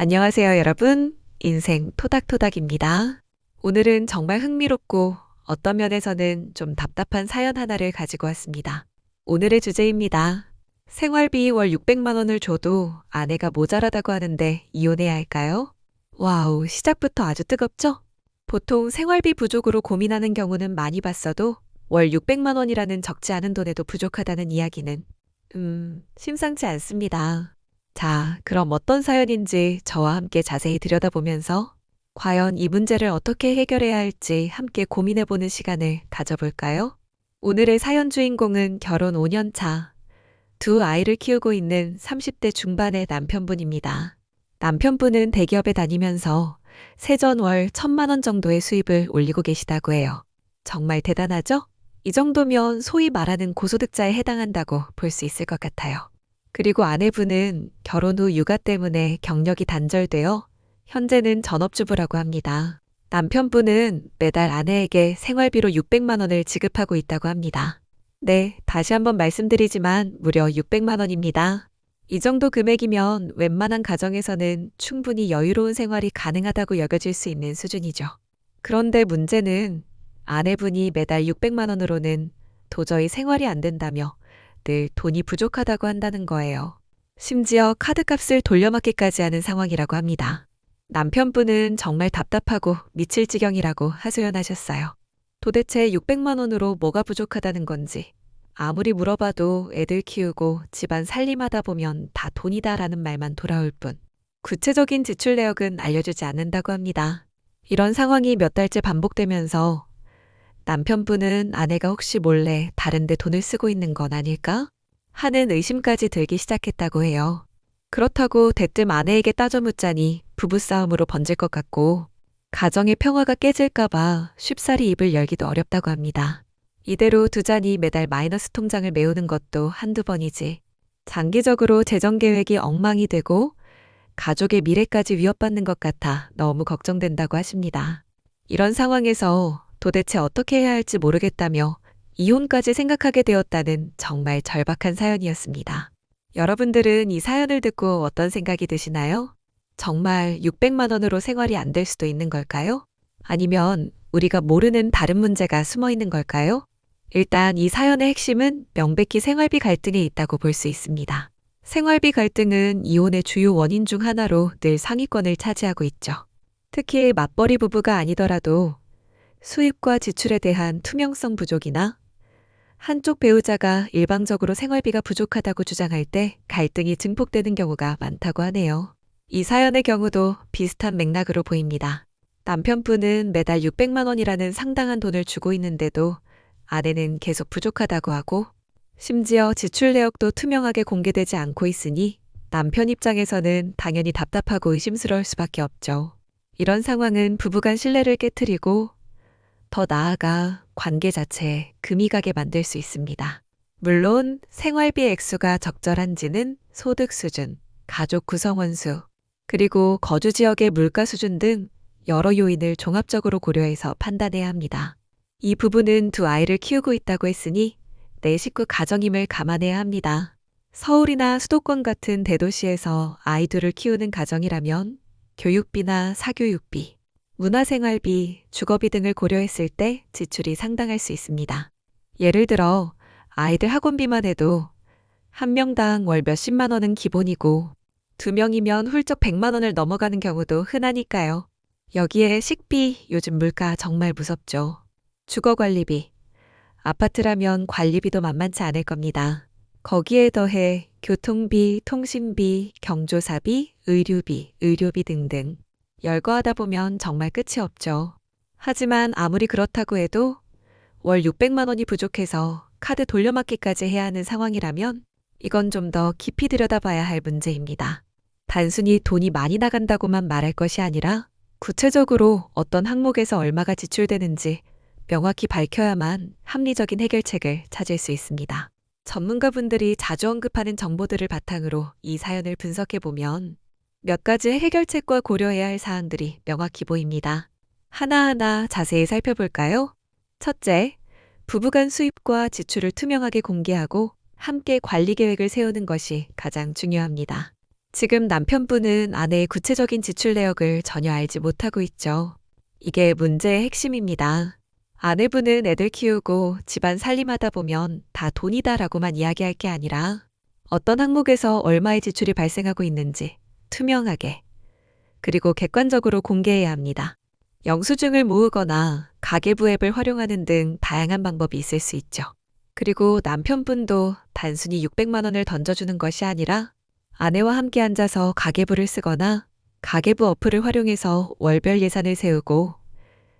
안녕하세요, 여러분. 인생 토닥토닥입니다. 오늘은 정말 흥미롭고 어떤 면에서는 좀 답답한 사연 하나를 가지고 왔습니다. 오늘의 주제입니다. 생활비 월 600만 원을 줘도 아내가 모자라다고 하는데 이혼해야 할까요? 와우, 시작부터 아주 뜨겁죠? 보통 생활비 부족으로 고민하는 경우는 많이 봤어도 월 600만 원이라는 적지 않은 돈에도 부족하다는 이야기는 심상치 않습니다. 자, 그럼 어떤 사연인지 저와 함께 자세히 들여다보면서 과연 이 문제를 어떻게 해결해야 할지 함께 고민해보는 시간을 가져볼까요? 오늘의 사연 주인공은 결혼 5년 차, 두 아이를 키우고 있는 30대 중반의 남편분입니다. 남편분은 대기업에 다니면서 세전 월 1000만 원 정도의 수입을 올리고 계시다고 해요. 정말 대단하죠? 이 정도면 소위 말하는 고소득자에 해당한다고 볼 수 있을 것 같아요. 그리고 아내분은 결혼 후 육아 때문에 경력이 단절되어 현재는 전업주부라고 합니다. 남편분은 매달 아내에게 생활비로 600만 원을 지급하고 있다고 합니다. 네, 다시 한번 말씀드리지만 무려 600만 원입니다. 이 정도 금액이면 웬만한 가정에서는 충분히 여유로운 생활이 가능하다고 여겨질 수 있는 수준이죠. 그런데 문제는 아내분이 매달 600만 원으로는 도저히 생활이 안 된다며 늘 돈이 부족하다고 한다는 거예요. 심지어 카드값을 돌려막기까지 하는 상황이라고 합니다. 남편분은 정말 답답하고 미칠 지경이라고 하소연하셨어요. 도대체 600만 원으로 뭐가 부족하다는 건지, 아무리 물어봐도 애들 키우고 집안 살림하다 보면 다 돈이다라는 말만 돌아올 뿐, 구체적인 지출 내역은 알려주지 않는다고 합니다. 이런 상황이 몇 달째 반복되면서 남편분은 아내가 혹시 몰래 다른 데 돈을 쓰고 있는 건 아닐까? 하는 의심까지 들기 시작했다고 해요. 그렇다고 대뜸 아내에게 따져 묻자니 부부싸움으로 번질 것 같고 가정의 평화가 깨질까봐 쉽사리 입을 열기도 어렵다고 합니다. 이대로 두자니 매달 마이너스 통장을 메우는 것도 한두 번이지 장기적으로 재정 계획이 엉망이 되고 가족의 미래까지 위협받는 것 같아 너무 걱정된다고 하십니다. 이런 상황에서 도대체 어떻게 해야 할지 모르겠다며 이혼까지 생각하게 되었다는 정말 절박한 사연이었습니다. 여러분들은 이 사연을 듣고 어떤 생각이 드시나요? 정말 600만 원으로 생활이 안 될 수도 있는 걸까요? 아니면 우리가 모르는 다른 문제가 숨어 있는 걸까요? 일단 이 사연의 핵심은 명백히 생활비 갈등에 있다고 볼 수 있습니다. 생활비 갈등은 이혼의 주요 원인 중 하나로 늘 상위권을 차지하고 있죠. 특히 맞벌이 부부가 아니더라도 수입과 지출에 대한 투명성 부족이나 한쪽 배우자가 일방적으로 생활비가 부족하다고 주장할 때 갈등이 증폭되는 경우가 많다고 하네요. 이 사연의 경우도 비슷한 맥락으로 보입니다. 남편분은 매달 600만 원이라는 상당한 돈을 주고 있는데도 아내는 계속 부족하다고 하고 심지어 지출 내역도 투명하게 공개되지 않고 있으니 남편 입장에서는 당연히 답답하고 의심스러울 수밖에 없죠. 이런 상황은 부부간 신뢰를 깨트리고 더 나아가 관계 자체에 금이 가게 만들 수 있습니다. 물론 생활비 액수가 적절한지는 소득 수준, 가족 구성원 수, 그리고 거주 지역의 물가 수준 등 여러 요인을 종합적으로 고려해서 판단해야 합니다. 이 부부는 두 아이를 키우고 있다고 했으니 내 식구 가정임을 감안해야 합니다. 서울이나 수도권 같은 대도시에서 아이 둘을 키우는 가정이라면 교육비나 사교육비, 문화생활비, 주거비 등을 고려했을 때 지출이 상당할 수 있습니다. 예를 들어 아이들 학원비만 해도 한 명당 월 몇십만 원은 기본이고 두 명이면 훌쩍 100만 원을 넘어가는 경우도 흔하니까요. 여기에 식비, 요즘 물가 정말 무섭죠. 주거관리비, 아파트라면 관리비도 만만치 않을 겁니다. 거기에 더해 교통비, 통신비, 경조사비, 의료비 등등. 열거하다 보면 정말 끝이 없죠. 하지만 아무리 그렇다고 해도 월 600만 원이 부족해서 카드 돌려막기까지 해야 하는 상황이라면 이건 좀 더 깊이 들여다봐야 할 문제입니다. 단순히 돈이 많이 나간다고만 말할 것이 아니라 구체적으로 어떤 항목에서 얼마가 지출되는지 명확히 밝혀야만 합리적인 해결책을 찾을 수 있습니다. 전문가분들이 자주 언급하는 정보들을 바탕으로 이 사연을 분석해보면 몇 가지 해결책과 고려해야 할 사항들이 명확히 보입니다. 하나하나 자세히 살펴볼까요? 첫째, 부부간 수입과 지출을 투명하게 공개하고 함께 관리 계획을 세우는 것이 가장 중요합니다. 지금 남편분은 아내의 구체적인 지출 내역을 전혀 알지 못하고 있죠. 이게 문제의 핵심입니다. 아내분은 애들 키우고 집안 살림하다 보면 다 돈이다라고만 이야기할 게 아니라 어떤 항목에서 얼마의 지출이 발생하고 있는지 투명하게 그리고 객관적으로 공개해야 합니다. 영수증을 모으거나 가계부 앱을 활용하는 등 다양한 방법이 있을 수 있죠. 그리고 남편분도 단순히 600만 원을 던져주는 것이 아니라 아내와 함께 앉아서 가계부를 쓰거나 가계부 어플을 활용해서 월별 예산을 세우고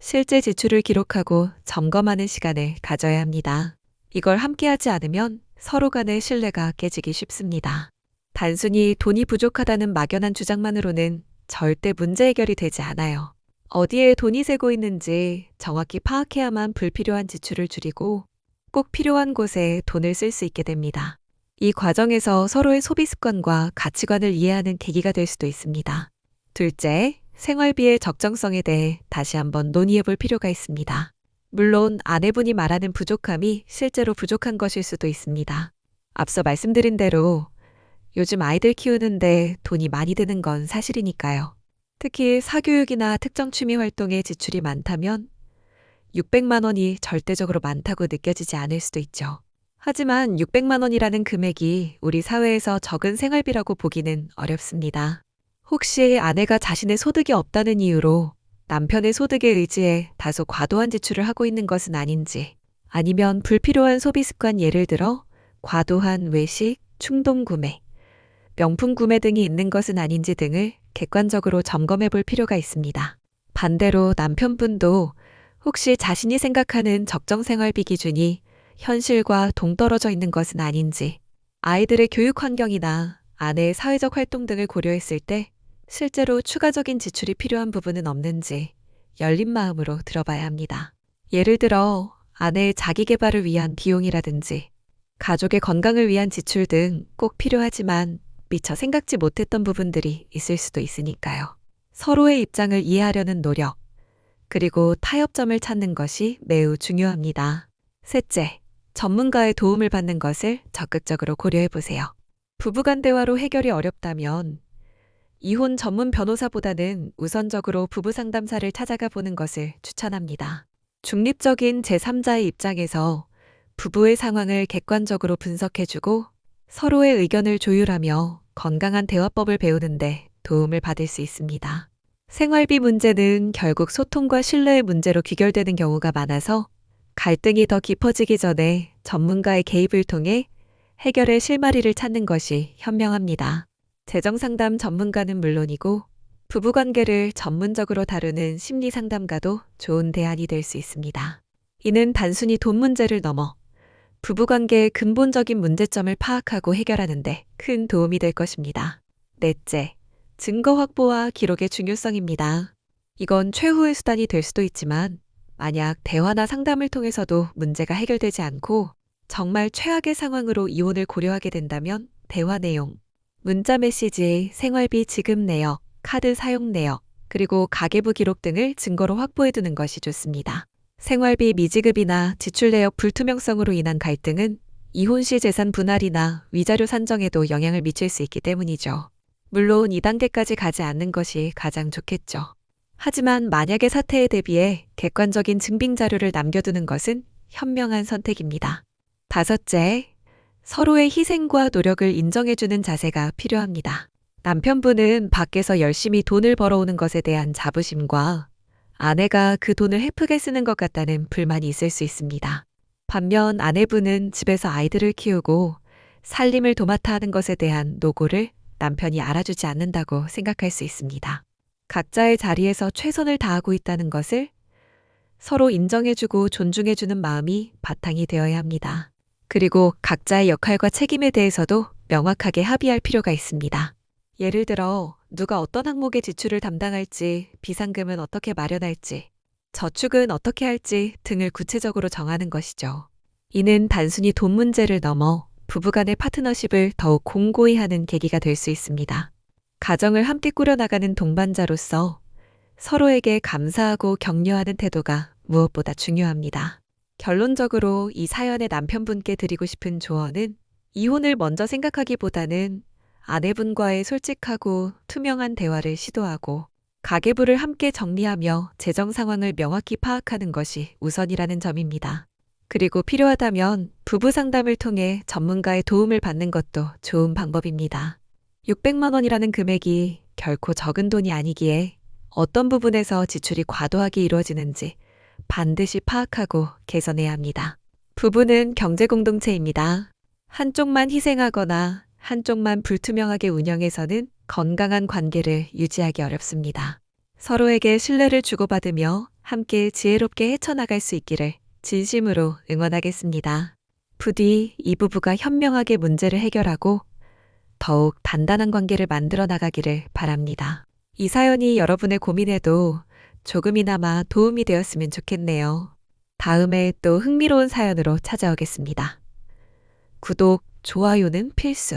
실제 지출을 기록하고 점검하는 시간을 가져야 합니다. 이걸 함께 하지 않으면 서로 간의 신뢰가 깨지기 쉽습니다. 단순히 돈이 부족하다는 막연한 주장만으로는 절대 문제 해결이 되지 않아요. 어디에 돈이 새고 있는지 정확히 파악해야만 불필요한 지출을 줄이고 꼭 필요한 곳에 돈을 쓸 수 있게 됩니다. 이 과정에서 서로의 소비 습관과 가치관을 이해하는 계기가 될 수도 있습니다. 둘째, 생활비의 적정성에 대해 다시 한번 논의해 볼 필요가 있습니다. 물론 아내분이 말하는 부족함이 실제로 부족한 것일 수도 있습니다. 앞서 말씀드린 대로 요즘 아이들 키우는데 돈이 많이 드는 건 사실이니까요. 특히 사교육이나 특정 취미 활동에 지출이 많다면 600만 원이 절대적으로 많다고 느껴지지 않을 수도 있죠. 하지만 600만 원이라는 금액이 우리 사회에서 적은 생활비라고 보기는 어렵습니다. 혹시 아내가 자신의 소득이 없다는 이유로 남편의 소득에 의지해 다소 과도한 지출을 하고 있는 것은 아닌지, 아니면 불필요한 소비 습관 예를 들어 과도한 외식, 충동 구매, 명품 구매 등이 있는 것은 아닌지 등을 객관적으로 점검해 볼 필요가 있습니다. 반대로 남편분도 혹시 자신이 생각하는 적정 생활비 기준이 현실과 동떨어져 있는 것은 아닌지, 아이들의 교육 환경이나 아내의 사회적 활동 등을 고려했을 때 실제로 추가적인 지출이 필요한 부분은 없는지 열린 마음으로 들어봐야 합니다. 예를 들어 아내의 자기 개발을 위한 비용이라든지 가족의 건강을 위한 지출 등 꼭 필요하지만 미처 생각지 못했던 부분들이 있을 수도 있으니까요. 서로의 입장을 이해하려는 노력, 그리고 타협점을 찾는 것이 매우 중요합니다. 셋째, 전문가의 도움을 받는 것을 적극적으로 고려해 보세요. 부부간 대화로 해결이 어렵다면 이혼 전문 변호사보다는 우선적으로 부부 상담사를 찾아가 보는 것을 추천합니다. 중립적인 제3자의 입장에서 부부의 상황을 객관적으로 분석해주고 서로의 의견을 조율하며 건강한 대화법을 배우는데 도움을 받을 수 있습니다. 생활비 문제는 결국 소통과 신뢰의 문제로 귀결되는 경우가 많아서 갈등이 더 깊어지기 전에 전문가의 개입을 통해 해결의 실마리를 찾는 것이 현명합니다. 재정상담 전문가는 물론이고 부부관계를 전문적으로 다루는 심리상담가도 좋은 대안이 될 수 있습니다. 이는 단순히 돈 문제를 넘어 부부관계의 근본적인 문제점을 파악하고 해결하는 데 큰 도움이 될 것입니다. 넷째, 증거 확보와 기록의 중요성입니다. 이건 최후의 수단이 될 수도 있지만 만약 대화나 상담을 통해서도 문제가 해결되지 않고 정말 최악의 상황으로 이혼을 고려하게 된다면 대화 내용, 문자 메시지, 생활비 지급 내역, 카드 사용 내역, 그리고 가계부 기록 등을 증거로 확보해 두는 것이 좋습니다. 생활비 미지급이나 지출 내역 불투명성으로 인한 갈등은 이혼 시 재산 분할이나 위자료 산정에도 영향을 미칠 수 있기 때문이죠. 물론 2단계까지 가지 않는 것이 가장 좋겠죠. 하지만 만약의 사태에 대비해 객관적인 증빙 자료를 남겨두는 것은 현명한 선택입니다. 다섯째, 서로의 희생과 노력을 인정해주는 자세가 필요합니다. 남편분은 밖에서 열심히 돈을 벌어오는 것에 대한 자부심과 아내가 그 돈을 헤프게 쓰는 것 같다는 불만이 있을 수 있습니다. 반면 아내분은 집에서 아이들을 키우고 살림을 도맡아 하는 것에 대한 노고를 남편이 알아주지 않는다고 생각할 수 있습니다. 각자의 자리에서 최선을 다하고 있다는 것을 서로 인정해주고 존중해주는 마음이 바탕이 되어야 합니다. 그리고 각자의 역할과 책임에 대해서도 명확하게 합의할 필요가 있습니다. 예를 들어 누가 어떤 항목의 지출을 담당할지, 비상금은 어떻게 마련할지, 저축은 어떻게 할지 등을 구체적으로 정하는 것이죠. 이는 단순히 돈 문제를 넘어 부부간의 파트너십을 더욱 공고히 하는 계기가 될 수 있습니다. 가정을 함께 꾸려나가는 동반자로서 서로에게 감사하고 격려하는 태도가 무엇보다 중요합니다. 결론적으로 이 사연의 남편분께 드리고 싶은 조언은 이혼을 먼저 생각하기보다는 아내분과의 솔직하고 투명한 대화를 시도하고 가계부를 함께 정리하며 재정 상황을 명확히 파악하는 것이 우선이라는 점입니다. 그리고 필요하다면 부부 상담을 통해 전문가의 도움을 받는 것도 좋은 방법입니다. 600만 원이라는 금액이 결코 적은 돈이 아니기에 어떤 부분에서 지출이 과도하게 이루어지는지 반드시 파악하고 개선해야 합니다. 부부는 경제 공동체입니다. 한쪽만 희생하거나 한쪽만 불투명하게 운영해서는 건강한 관계를 유지하기 어렵습니다. 서로에게 신뢰를 주고받으며 함께 지혜롭게 헤쳐나갈 수 있기를 진심으로 응원하겠습니다. 부디 이 부부가 현명하게 문제를 해결하고 더욱 단단한 관계를 만들어 나가기를 바랍니다. 이 사연이 여러분의 고민에도 조금이나마 도움이 되었으면 좋겠네요. 다음에 또 흥미로운 사연으로 찾아오겠습니다. 구독, 좋아요는 필수.